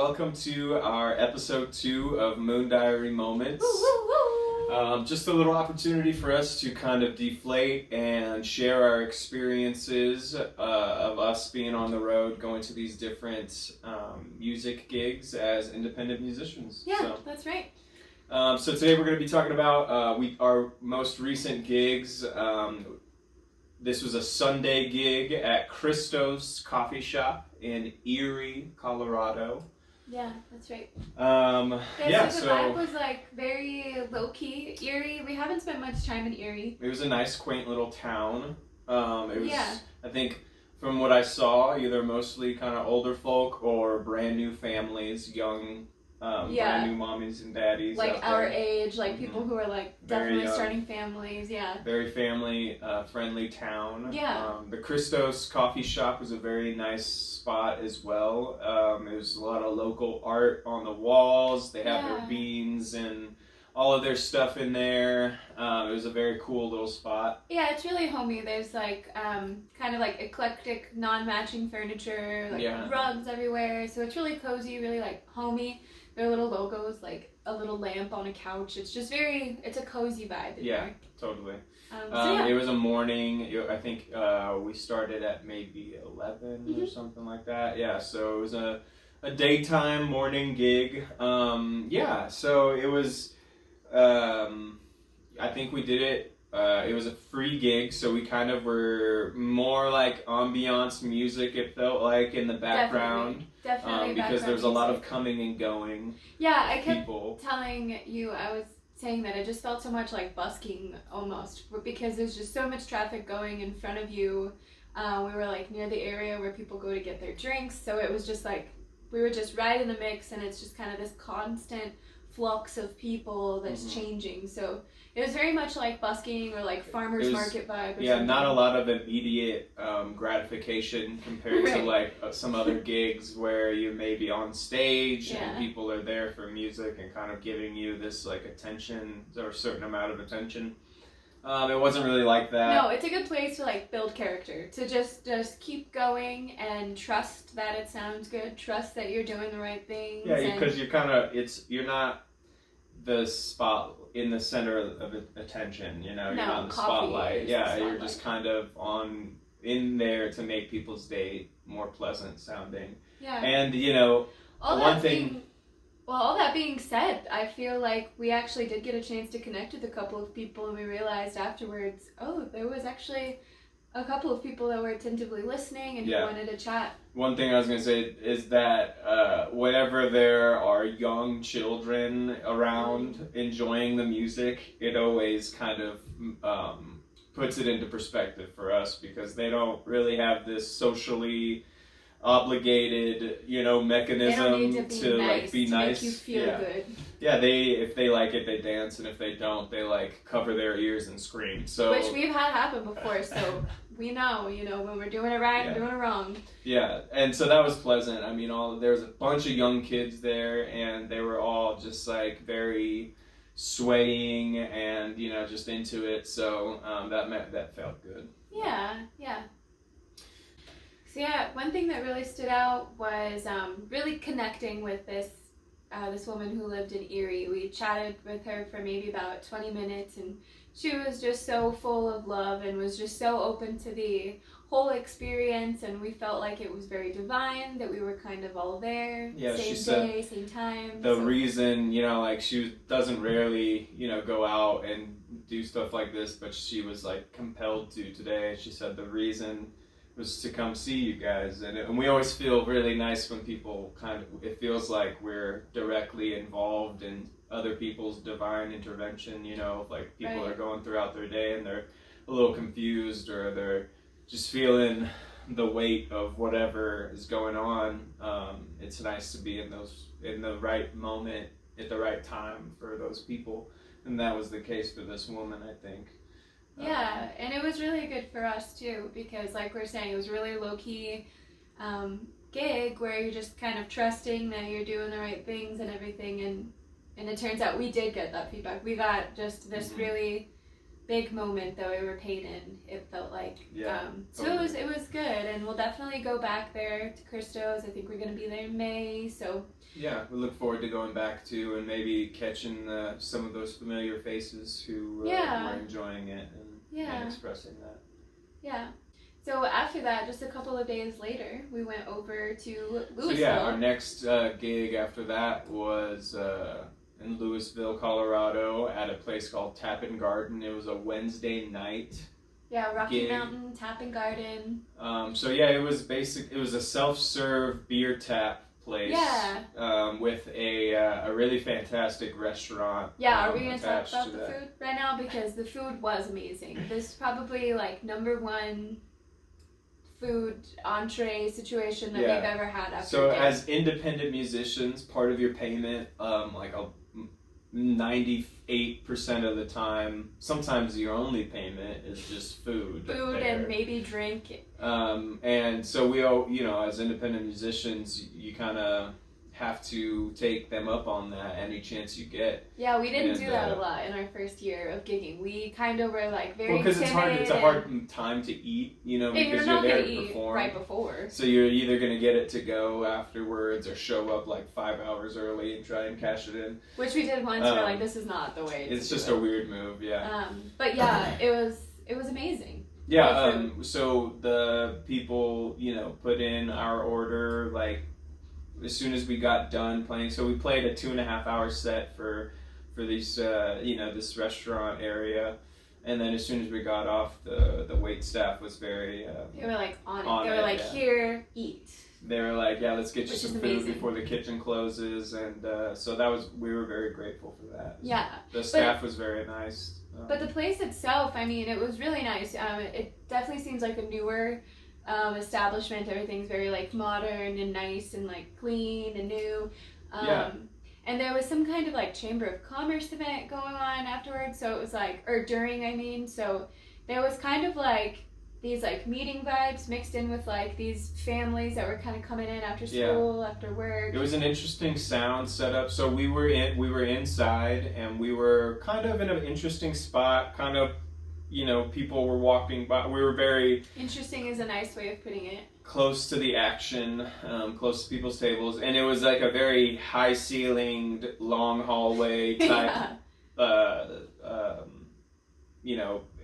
welcome to our episode 2 of Moon Diary Moments. Just a little opportunity for us to kind of deflate and share our experiences of us being on the road, going to these different music gigs as independent musicians. Yeah, that's right. So today we're going to be talking about our most recent gigs. This was a Sunday gig at Christos Coffee Shop in Erie, Colorado. Yeah, that's right. So the vibe was like very low key. Erie, we haven't spent much time in Erie. It was a nice, quaint little town. I think from what I saw, either mostly kind of older folk or brand new families, young. Brand new mommies and daddies. Like our age, like people who are like definitely starting families, Very family friendly town. Yeah. The Christos Coffee Shop was a very nice spot as well. There's a lot of local art on the walls. They have their beans and all of their stuff in there. It was a very cool little spot. Yeah, it's really homey. There's like kind of like eclectic, non-matching furniture, like rugs everywhere. So it's really cozy, really like homey. Their little logos, like a little lamp on a couch. It's just it's a cozy vibe in there. Totally. It was a morning. I think we started at maybe 11 or something like that. Yeah, so it was a daytime morning gig. So it was, I think we did it. It was a free gig, so we kind of were more like ambiance music, it felt like, in the background. Definitely because there's a lot of coming and going. Yeah, I kept telling you, I was saying that it just felt so much like busking almost, because there's just so much traffic going in front of you. We were like near the area where people go to get their drinks, so it was just like, we were just right in the mix, and it's just kind of this constant flux of people that's changing. So it was very much like busking or like farmers market vibe. Not a lot of immediate gratification compared to like some other gigs where you may be on stage and people are there for music and kind of giving you this like attention or a certain amount of attention. It wasn't really like that. No, it's a good place to like build character, to just keep going and trust that it sounds good, trust that you're doing the right things. Yeah, because you're not the spot in the center of attention, you're not in the spotlight. You're just kind of in there to make people's day more pleasant sounding. Yeah. And all that being said, I feel like we actually did get a chance to connect with a couple of people, and we realized afterwards, there was actually a couple of people that were attentively listening and who wanted to chat. One thing I was going to say is that whenever there are young children around enjoying the music, it always kind of puts it into perspective for us, because they don't really have this socially obligated, mechanism to be nice. Make you feel good. Yeah, if they like it, they dance, and if they don't, they like cover their ears and scream. So which we've had happen before, so we know, when we're doing it right and doing it wrong. Yeah, and so that was pleasant. I mean, there was a bunch of young kids there, and they were all just like very swaying and just into it. So that felt good. Yeah. So one thing that really stood out was really connecting with this woman who lived in Erie. We chatted with her for maybe about 20 minutes, and she was just so full of love and was just so open to the whole experience, and we felt like it was very divine, that we were kind of all there, same day, same time. The reason, she doesn't rarely, go out and do stuff like this, but she was like compelled to today. She said the reason was to come see you guys, and we always feel really nice when people it feels like we're directly involved in other people's divine intervention, like people are going throughout their day and they're a little confused, or they're just feeling the weight of whatever is going on. It's nice to be in the right moment at the right time for those people, and that was the case for this woman, I think. Yeah, and it was really good for us too, because like we're saying, it was really low-key gig where you're just kind of trusting that you're doing the right things and everything, and it turns out we did get that feedback. We got just this really big moment that we were paid in. It felt like. So totally. it was good, and we'll definitely go back there to Christo's. I think we're gonna be there in May. So. Yeah, we look forward to going back to and maybe catching some of those familiar faces who were enjoying it and expressing that. Yeah. So after that, just a couple of days later, we went over to Louisville. So yeah, our next gig after that was in Louisville, Colorado, at a place called Tappan Garden. It was a Wednesday night. Yeah, Rocky gig. Mountain Tappan Garden. So yeah, it was a self-serve beer tap place. Yeah. With a really fantastic restaurant. Yeah, are we gonna talk about the food right now, because the food was amazing. This is probably like number one food entree situation that we've ever had after. So as independent musicians, part of your payment, 98% of the time, sometimes your only payment is just food. Food and maybe drink. And so we all, as independent musicians, you kind of have to take them up on that any chance you get. Yeah, we didn't do that a lot in our first year of gigging. We kind of were like very because it's a hard time to eat, because you're there to perform right before. So you're either going to get it to go afterwards or show up like 5 hours early and try and cash it in. Which we did once. We're like, this is not the way. It's just a weird move, But yeah, it was amazing. Yeah. So the people, put in our order like as soon as we got done playing. So we played a 2.5 hour set for these this restaurant area, and then as soon as we got off, the wait staff was very they were like on it. They were like, here, eat. They were like, yeah, let's get you some food before the kitchen closes, and so we were very grateful for that. Yeah, the staff was very nice. But the place itself, I mean, it was really nice. It definitely seems like a newer establishment. Everything's very like modern and nice and like clean and new. And there was some kind of like Chamber of Commerce event going on afterwards. So it was like, or during, I mean. So there was kind of like these like meeting vibes mixed in with like these families that were kind of coming in after school, after work. It was an interesting sound setup. So we were inside, and we were kind of in an interesting spot. Kind of, people were walking by. We were very interesting is a nice way of putting it. Close to the action, close to people's tables, and it was like a very high-ceilinged, long hallway type,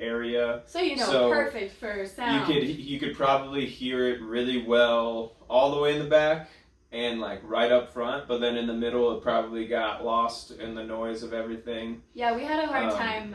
area. So perfect for sound. You could probably hear it really well all the way in the back and like right up front, but then in the middle it probably got lost in the noise of everything. Yeah, we had a hard time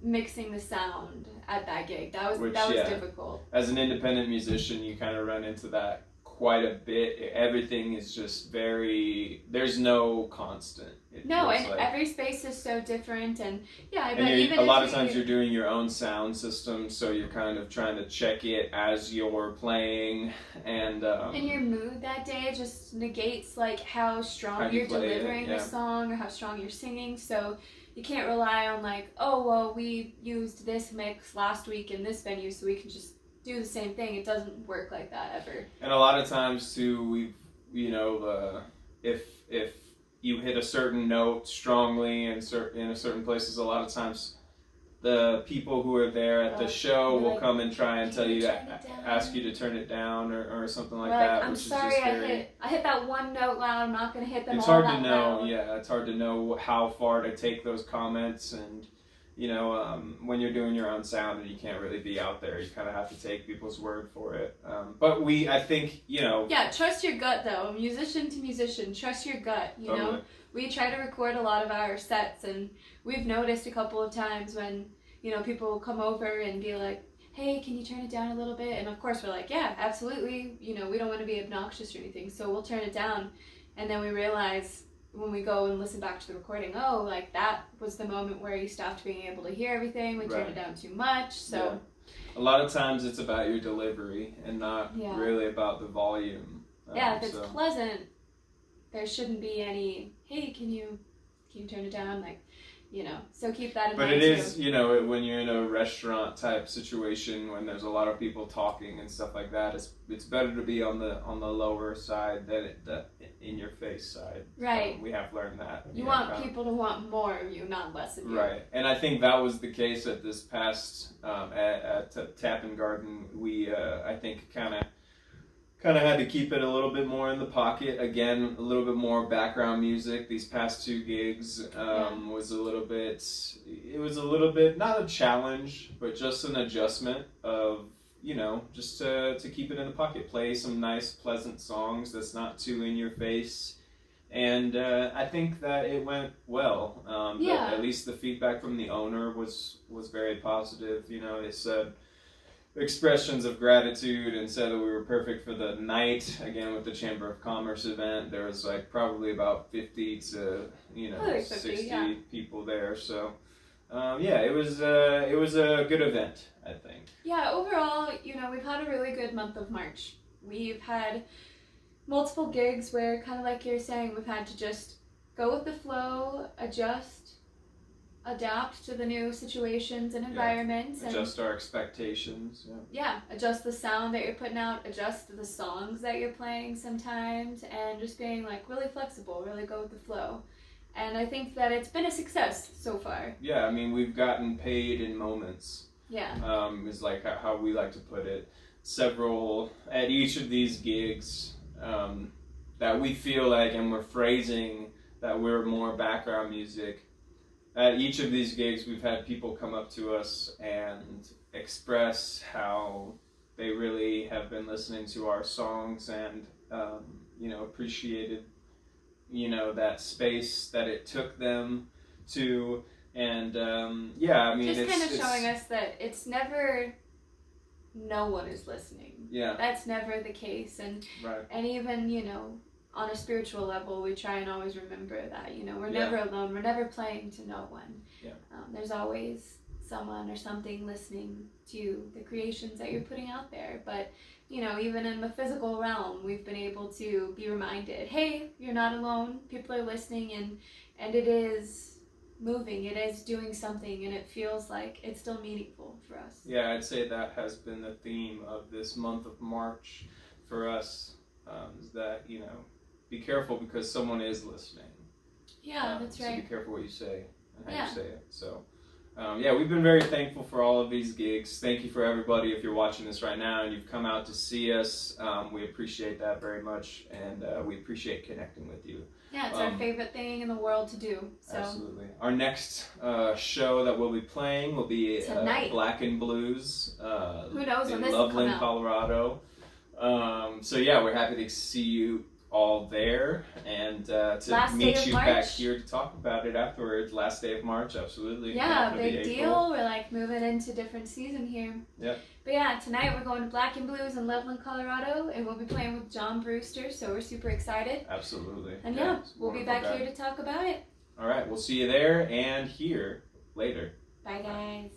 mixing the sound at that gig. That was difficult. As an independent musician, you kind of run into that quite a bit. Everything is just there's no constant. Every space is so different, and a lot of times you're doing your own sound system, so you're kind of trying to check it as you're playing, and your mood that day just negates like how strong you're delivering the song or how strong you're singing. So you can't rely on like, oh well, we used this mix last week in this venue, so we can just do the same thing. It doesn't work like that ever. And a lot of times too, if you hit a certain note strongly in certain places, a lot of times the people who are there at the show will come and try and tell you ask you to turn it down or something like that. I'm sorry, I hit that one note loud. I'm not going to hit them all. It's hard to know. Yeah, it's hard to know how far to take those comments, and when you're doing your own sound and you can't really be out there, you kind of have to take people's word for it. But I think. Yeah, trust your gut though. Musician to musician, trust your gut. Totally. We try to record a lot of our sets, and we've noticed a couple of times when people will come over and be like, hey, can you turn it down a little bit? And of course we're like, yeah, absolutely. We don't want to be obnoxious or anything, so we'll turn it down. And then we realize when we go and listen back to the recording, like that was the moment where you stopped being able to hear everything. We turned it down too much. So a lot of times it's about your delivery and not really about the volume. If it's pleasant, there shouldn't be any, hey, can you turn it down? Like, So keep that in But mind it is, too. when you're in a restaurant type situation when there's a lot of people talking and stuff like that, it's better to be on the lower side than the in your face side. Right. We have learned that. You want people to want more of you, not less of you. Right. And I think that was the case at this past at Tap and Garden. We I think kind of had to keep it a little bit more in the pocket. Again, a little bit more background music. These past 2 gigs was a little bit. It was a little bit not a challenge, but just an adjustment of just to keep it in the pocket. Play some nice, pleasant songs that's not too in your face. And I think that it went well. At least the feedback from the owner was very positive. They said expressions of gratitude and said that we were perfect for the night. Again, with the Chamber of Commerce event, there was probably about 50 to 60 people there. So it was a good event, I think. Yeah, overall, we've had a really good month of March. We've had multiple gigs where, kind of like you're saying, we've had to just go with the flow, adjust, adapt to the new situations and environments. Adjust our expectations. Yeah, adjust the sound that you're putting out, adjust the songs that you're playing sometimes, and just being really flexible, really go with the flow. And I think that it's been a success so far. Yeah, I mean, we've gotten paid in moments. Yeah. Is how we like to put it. Several, at each of these gigs, that we feel like, and we're phrasing that we're more background music. At each of these gigs, we've had people come up to us and express how they really have been listening to our songs and, appreciated, that space that it took them to. And, just kind of showing us that it's never no one is listening. Yeah. That's never the case. And, right. And even, on a spiritual level, we try and always remember that, we're never alone. We're never playing to no one. Yeah. There's always someone or something listening to the creations that you're putting out there. But, even in the physical realm, we've been able to be reminded, hey, you're not alone. People are listening, and it is moving. It is doing something, and it feels like it's still meaningful for us. Yeah, I'd say that has been the theme of this month of March for us, is that, be careful because someone is listening. Yeah, that's right. So be careful what you say and how you say it. So, we've been very thankful for all of these gigs. Thank you for everybody if you're watching this right now and you've come out to see us. We appreciate that very much, and we appreciate connecting with you. Yeah, it's our favorite thing in the world to do. So. Absolutely. Our next show that we'll be playing will be tonight. Black and Blues. Who knows when this will come Loveland, out. Colorado. We're happy to see you all there and to meet you back here to talk about it afterwards. Last day of March, absolutely. Yeah, big deal. We're moving into different season here. Yep. But tonight we're going to Black and Blues in Loveland, Colorado, and we'll be playing with John Brewster, so we're super excited. Absolutely. And we'll be back here to talk about it. All right, we'll see you there and here later. Bye, guys.